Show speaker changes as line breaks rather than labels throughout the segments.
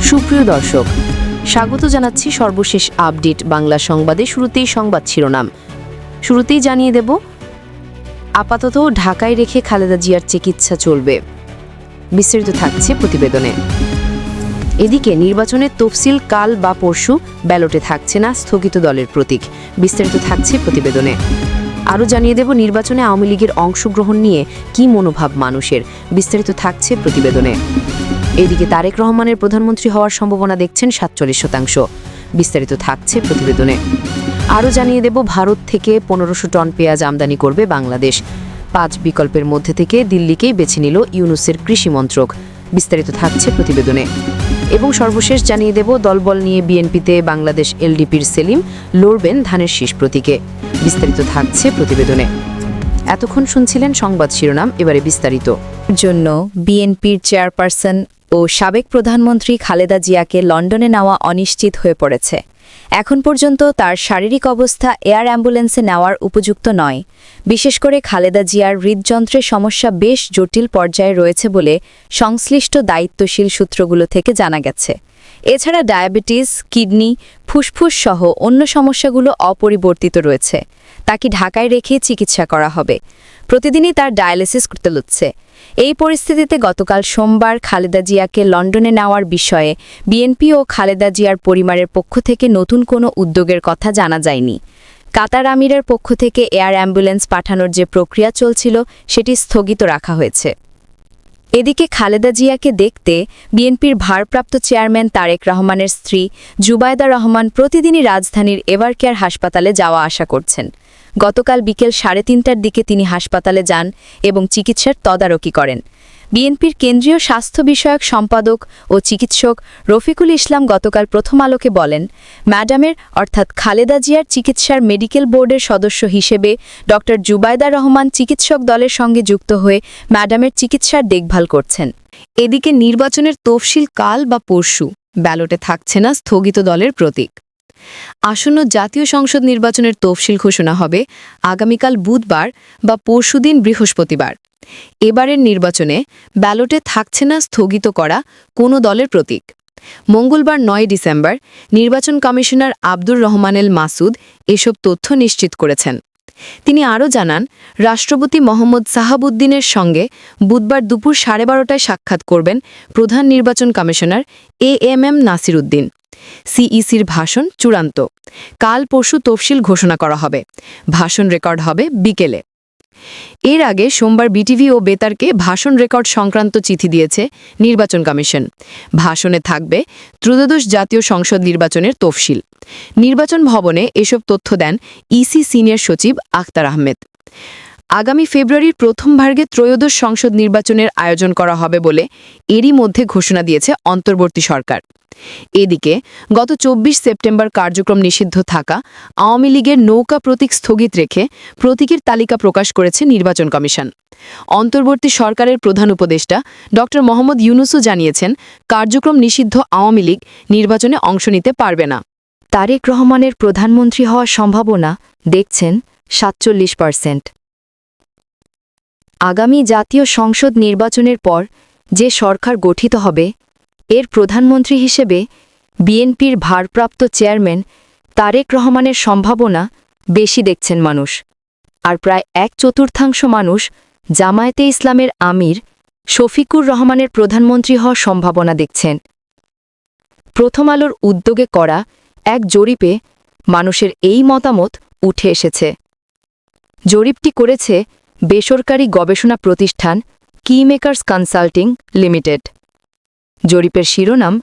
সুপ্রিয় দর্শক, স্বাগত জানাচ্ছি সর্বশেষ আপডেট বাংলা সংবাদে। শুরুতেই সংবাদ শিরোনাম। শুরুতেই জানিয়ে দেব, আপাতত ঢাকায় রেখে খালেদা জিয়ার চিকিৎসা চলবে। বিস্তারিত থাকছে প্রতিবেদনে। এদিকে নির্বাচনের তফসিল কাল বা পরশু, ব্যালটে থাকছে না স্থগিত দলের প্রতীক। বিস্তারিত থাকছে প্রতিবেদনে। আরও জানিয়ে দেব, নির্বাচনে আওয়ামী লীগের অংশগ্রহণ নিয়ে কী মনোভাব মানুষের। বিস্তারিত থাকছে প্রতিবেদনে। এদিকে তারেক রহমানের প্রধানমন্ত্রী হওয়ার সম্ভাবনা দেখছেন ৪৭%। বিস্তারিত থাকছে প্রতিবেদনে। আরও জানিয়ে দেব, ভারত থেকে ১৫০০ টন পেঁয়াজ আমদানি করবে বাংলাদেশ। ৫ বিকল্পের মধ্যে থেকে দিল্লিকেই বেছে নিল ইউনূসের কৃষি মন্ত্রক। বিস্তারিত থাকছে প্রতিবেদনে। এবং সর্বশেষ জানিয়ে দেব, দলবল নিয়ে বিএনপিতে বাংলাদেশ এলডিপির সেলিম লড়বেন ধানের শীষ প্রতীকে। বিস্তারিত থাকছে প্রতিবেদনে। এতক্ষণ শুনছিলেন সংবাদ শিরোনাম, এবারে বিস্তারিত।
জন্য বিএনপির চেয়ারপারসন ও সাবেক প্রধানমন্ত্রী খালেদা জিয়াকে লন্ডনে নেওয়া অনিশ্চিত হয়ে পড়েছে। এখন পর্যন্ত তার শারীরিক অবস্থা এয়ার অ্যাম্বুলেন্সে নেওয়ার উপযুক্ত নয়। বিশেষ করে খালেদা জিয়ার হৃদযন্ত্রের সমস্যা বেশ জটিল পর্যায়ে রয়েছে বলে সংশ্লিষ্ট দায়িত্বশীল সূত্রগুলো থেকে জানা গেছে। এছাড়া ডায়াবেটিস, কিডনি, ফুসফুস সহ অন্য সমস্যাগুলো অপরিবর্তিত রয়েছে। তাকে ঢাকায় রেখে চিকিৎসা করা হবে। প্রতিদিনই তার ডায়ালিসিস করতে হচ্ছে। এই পরিস্থিতিতে গতকাল সোমবার খালেদা জিয়াকে লন্ডনে নেওয়ার বিষয়ে বিএনপি ও খালেদা জিয়ার পরিবারের পক্ষ থেকে নতুন কোনো উদ্যোগের কথা জানা যায়নি। কাতার আমিরের পক্ষ থেকে এয়ার অ্যাম্বুলেন্স পাঠানোর যে প্রক্রিয়া চলছিল সেটি স্থগিত রাখা হয়েছে। এদিকে খালেদা জিয়াকে দেখতে বিএনপির ভারপ্রাপ্ত চেয়ারম্যান তারেক রহমানের স্ত্রী জুবায়দা রহমান প্রতিদিনই রাজধানীর এভারকেয়ার হাসপাতালে যাওয়া আসা করছেন। গতকাল বিকেল ৩:৩০টার দিকে তিনি হাসপাতালে যান এবং চিকিৎসার তদারকি করেন। বিএনপির কেন্দ্রীয় স্বাস্থ্য বিষয়ক সম্পাদক ও চিকিৎসক রফিকুল ইসলাম গতকাল প্রথম আলোকে বলেন, ম্যাডামের অর্থাৎ খালেদা জিয়ার চিকিৎসার মেডিকেল বোর্ডের সদস্য হিসেবে ড জুবায়দা রহমান চিকিৎসক দলের সঙ্গে যুক্ত হয়ে ম্যাডামের চিকিৎসার দেখভাল করছেন। এদিকে নির্বাচনের তফসিল কাল বা পরশু, ব্যালটে থাকছে না স্থগিত দলের প্রতীক। আসন্ন জাতীয় সংসদ নির্বাচনের তফসিল ঘোষণা হবে আগামীকাল বুধবার বা পরশুদিন বৃহস্পতিবার। এবারের নির্বাচনে ব্যালটে থাকছে না স্থগিত করা কোনো দলের প্রতীক। মঙ্গলবার ৯ ডিসেম্বর নির্বাচন কমিশনার আব্দুর রহমানেল মাসুদ এসব তথ্য নিশ্চিত করেছেন। তিনি আরও জানান, রাষ্ট্রপতি মোহাম্মদ সাহাবুদ্দিনের সঙ্গে বুধবার দুপুর 12:30টায় সাক্ষাৎ করবেন প্রধান নির্বাচন কমিশনার এএমএম নাসির উদ্দিন। সিইসির ভাষণ চূড়ান্ত। কাল পরশু তফসিল ঘোষণা করা হবে। ভাষণ রেকর্ড হবে বিকেলে। এর আগে সোমবার বিটিভি ও বেতারকে ভাষণ রেকর্ড সংক্রান্ত চিঠি দিয়েছে নির্বাচন কমিশন। ভাষণে থাকবে ত্রয়োদশ জাতীয় সংসদ নির্বাচনের তফসিল। নির্বাচন ভবনে এসব তথ্য দেন ইসি সিনিয়র সচিব আখতার আহমেদ। আগামী ফেব্রুয়ারির প্রথম ভাগে ত্রয়োদশ সংসদ নির্বাচনের আয়োজন করা হবে বলে এরই মধ্যে ঘোষণা দিয়েছে অন্তর্বর্তী সরকার। এদিকে গত ২৪ সেপ্টেম্বর কার্যক্রম নিষিদ্ধ থাকা আওয়ামী লীগের নৌকা প্রতীক স্থগিত রেখে প্রতীকের তালিকা প্রকাশ করেছে নির্বাচন কমিশন। অন্তর্বর্তী সরকারের প্রধান উপদেষ্টা ড মোহাম্মদ ইউনূসও জানিয়েছেন, কার্যক্রম নিষিদ্ধ আওয়ামী লীগ নির্বাচনে অংশ নিতে পারবে না। তারেক রহমানের প্রধানমন্ত্রী হওয়ার সম্ভাবনা দেখছেন ৪৭%। আগামী জাতীয় সংসদ নির্বাচনের পর যে সরকার গঠিত হবে, এর প্রধানমন্ত্রী হিসেবে বিএনপির ভারপ্রাপ্ত চেয়ারম্যান তারেক রহমানের সম্ভাবনা বেশি দেখছেন মানুষ। আর প্রায় ১/৪ মানুষ জামায়াতে ইসলামের আমির শফিকুর রহমানের প্রধানমন্ত্রী হওয়ার সম্ভাবনা দেখছেন। প্রথম আলোর উদ্যোগে করা এক জরিপে মানুষের এই মতামত উঠে এসেছে। জরিপটি করেছে বেসরকারি গবেষণা প্রতিষ্ঠান কিমেকার্স কনসাল্টিং লিমিটেড। জরিপের শিরোনাম,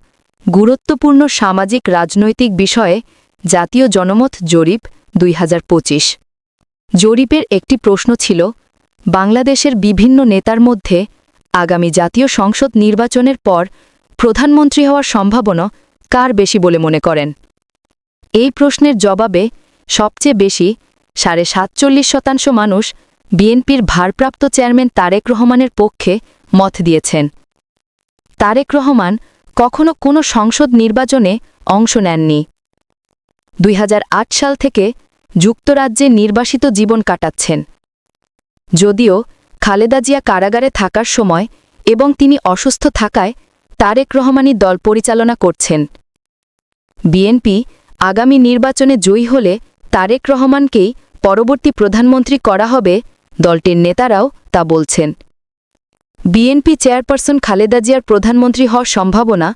গুরুত্বপূর্ণ সামাজিক রাজনৈতিক বিষয়ে জাতীয় জনমত জরিপ ২০২৫। জরিপের একটি প্রশ্ন ছিল, বাংলাদেশের বিভিন্ন নেতার মধ্যে আগামী জাতীয় সংসদ নির্বাচনের পর প্রধানমন্ত্রী হওয়ার সম্ভাবনা কার বেশি বলে মনে করেন। এই প্রশ্নের জবাবে সবচেয়ে বেশি ৪৭.৫% মানুষ বিএনপির ভারপ্রাপ্ত চেয়ারম্যান তারেক রহমানের পক্ষে মত দিয়েছেন। তারেক রহমান কখনো কোনো সংসদ নির্বাচনে অংশ নেননি। ২০০৮ সাল থেকে যুক্তরাজ্যে নির্বাসিত জীবন কাটাচ্ছেন। যদিও খালেদা জিয়া কারাগারে থাকার সময় এবং তিনি অসুস্থ থাকায় তারেক রহমানের দল পরিচালনা করছেন। বিএনপি আগামী নির্বাচনে জয়ী হলে তারেক রহমানকেই পরবর্তী প্রধানমন্ত্রী করা হবে, দলটির নেতারাও তা বলছেন। বিএনপি চেয়ারপারসন খালেদা জিয়ার প্রধানমন্ত্রী হওয়ার সম্ভাবনা,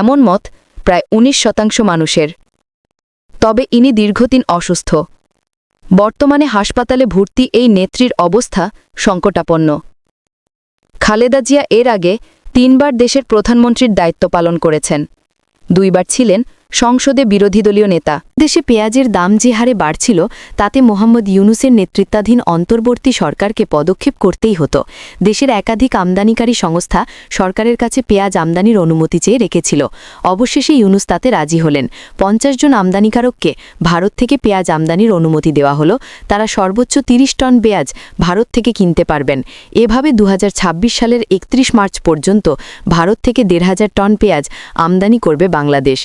এমন মত প্রায় ১৯% মানুষের। তবে ইনি দীর্ঘদিন অসুস্থ। বর্তমানে হাসপাতালে ভর্তি এই নেত্রীর অবস্থা সংকটাপন্ন। খালেদা জিয়া এর আগে 3 বার দেশের প্রধানমন্ত্রীর দায়িত্ব পালন করেছেন। 2 বার ছিলেন সংসদে বিরোধী দলীয় নেতা।
দেশে পেঁয়াজের দাম যে হারে বাড়ছিল তাতে মোহাম্মদ ইউনূসের নেতৃত্বাধীন অন্তর্বর্তী সরকারকে পদক্ষেপ করতেই হতো। দেশের একাধিক আমদানিকারী সংস্থা সরকারের কাছে পেঁয়াজ আমদানির অনুমতি চেয়ে রেখেছিল। অবশেষে ইউনূস তাতে রাজি হলেন। 50 জন আমদানিকারককে ভারত থেকে পেঁয়াজ আমদানির অনুমতি দেওয়া হলো। তারা সর্বোচ্চ 30 টন পেঁয়াজ ভারত থেকে কিনতে পারবেন। এভাবে 2026 সালের 31 মার্চ পর্যন্ত ভারত থেকে 1,500 টন পেঁয়াজ আমদানি করবে বাংলাদেশ।